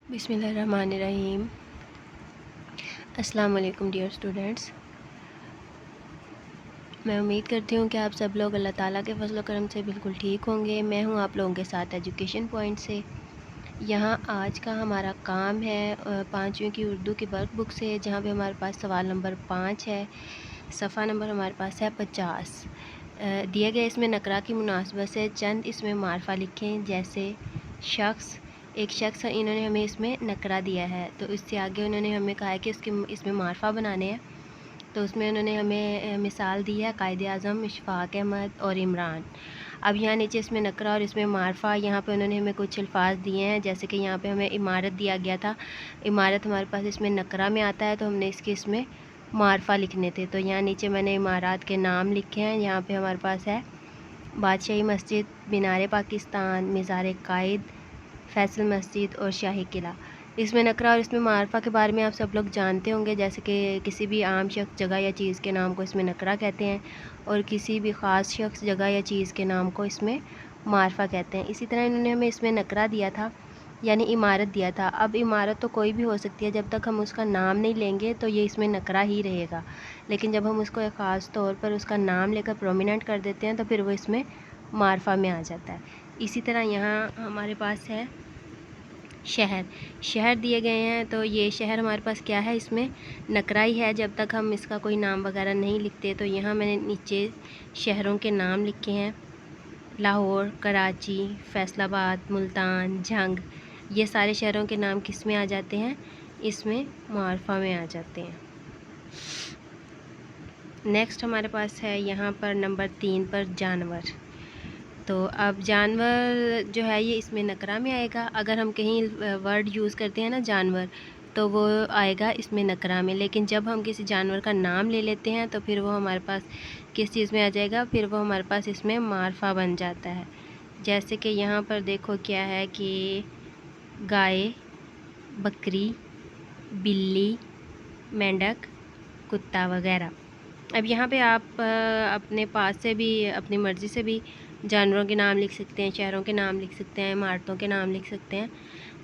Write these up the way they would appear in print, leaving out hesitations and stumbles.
بسم اللہ الرحمن الرحیم۔ السلام علیکم ڈیئر اسٹوڈنٹس، میں امید کرتی ہوں کہ آپ سب لوگ اللہ تعالیٰ کے فضل و کرم سے بالکل ٹھیک ہوں گے۔ میں ہوں آپ لوگوں کے ساتھ ایجوکیشن پوائنٹ سے۔ یہاں آج کا ہمارا کام ہے 5ویں کی اردو کی ورک بک سے، جہاں پہ ہمارے پاس سوال نمبر 5 ہے، صفحہ نمبر ہمارے پاس ہے 50۔ دیا گیا اس میں نکرہ کی مناسبت سے چند اس میں معرفہ لکھیں، جیسے شخص۔ ایک شخص انہوں نے ہمیں اس میں نکرہ دیا ہے، تو اس سے آگے انہوں نے ہمیں کہا ہے کہ اس میں معرفہ بنانے ہیں، تو اس میں انہوں نے ہمیں مثال دی ہے قائد اعظم، اشفاق احمد اور عمران۔ اب یہاں نیچے اس میں نکرہ اور اس میں معرفہ، یہاں پہ انہوں نے ہمیں کچھ الفاظ دیے ہیں، جیسے کہ یہاں پہ ہمیں عمارت دیا گیا تھا، عمارت ہمارے پاس اس میں نکرہ میں آتا ہے، تو ہم نے اس میں معرفہ لکھنے تھے، تو یہاں نیچے میں نے عمارات کے نام لکھے ہیں۔ یہاں پہ ہمارے پاس ہے بادشاہی مسجد، مینار پاکستان، مزار قائد، فیصل مسجد اور شاہی قلعہ۔ اس میں نکرہ اور اس میں معرفہ کے بارے میں آپ سب لوگ جانتے ہوں گے، جیسے کہ کسی بھی عام شخص، جگہ یا چیز کے نام کو اس میں نکرہ کہتے ہیں، اور کسی بھی خاص شخص، جگہ یا چیز کے نام کو اس میں معرفہ کہتے ہیں۔ اسی طرح انہوں نے ہمیں اس میں نکرہ دیا تھا، یعنی عمارت دیا تھا۔ اب عمارت تو کوئی بھی ہو سکتی ہے، جب تک ہم اس کا نام نہیں لیں گے تو یہ اس میں نکرہ ہی رہے گا، لیکن جب ہم اس کو ایک خاص طور پر اس کا نام لے کر پرومیننٹ کر دیتے ہیں تو پھر وہ اس میں معرفہ میں آ جاتا ہے۔ اسی طرح یہاں ہمارے پاس ہے شہر دیے گئے ہیں، تو یہ شہر ہمارے پاس کیا ہے، اس میں نکرہ ہی ہے جب تک ہم اس کا کوئی نام وغیرہ نہیں لکھتے۔ تو یہاں میں نے نیچے شہروں کے نام لکھے ہیں، لاہور، کراچی، فیصل آباد، ملتان، جھنگ۔ یہ سارے شہروں کے نام کس میں آ جاتے ہیں، اس میں معرفہ میں آ جاتے ہیں۔ نیکسٹ ہمارے پاس ہے یہاں پر نمبر 3 پر جانور۔ تو اب جانور جو ہے یہ اس میں نکرہ میں آئے گا۔ اگر ہم کہیں ورڈ یوز کرتے ہیں نا جانور، تو وہ آئے گا اس میں نکرہ میں، لیکن جب ہم کسی جانور کا نام لے لیتے ہیں تو پھر وہ ہمارے پاس کس چیز میں آ جائے گا، پھر وہ ہمارے پاس اس میں معرفہ بن جاتا ہے۔ جیسے کہ یہاں پر دیکھو کیا ہے کہ گائے، بکری، بلی، مینڈک، کتا وغیرہ۔ اب یہاں پہ آپ اپنے پاس سے بھی، اپنی مرضی سے بھی جانوروں کے نام لکھ سکتے ہیں، شہروں کے نام لکھ سکتے ہیں، عمارتوں کے نام لکھ سکتے ہیں۔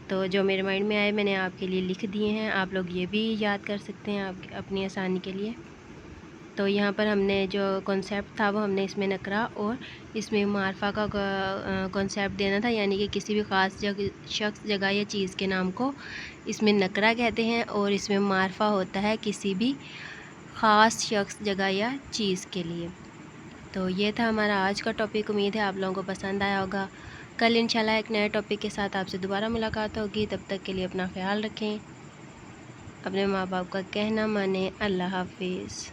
تو جو میرے مائنڈ میں آئے میں نے آپ کے لیے لکھ دیے ہیں، آپ لوگ یہ بھی یاد کر سکتے ہیں اپنی آسانی کے لیے۔ تو یہاں پر ہم نے جو کانسیپٹ تھا وہ ہم نے اس میں نکرہ اور اس میں معرفہ کا کانسیپٹ دینا تھا، یعنی کہ کسی بھی خاص شخص، جگہ یا چیز کے نام کو اس میں نکرہ کہتے ہیں، اور اس میں معرفہ ہوتا ہے کسی بھی خاص شخص، جگہ یا چیز کے لیے۔ تو یہ تھا ہمارا آج کا ٹاپک۔ امید ہے آپ لوگوں کو پسند آیا ہوگا۔ کل انشاءاللہ ایک نئے ٹاپک کے ساتھ آپ سے دوبارہ ملاقات ہوگی۔ تب تک کے لیے اپنا خیال رکھیں، اپنے ماں باپ کا کہنا مانیں۔ اللہ حافظ۔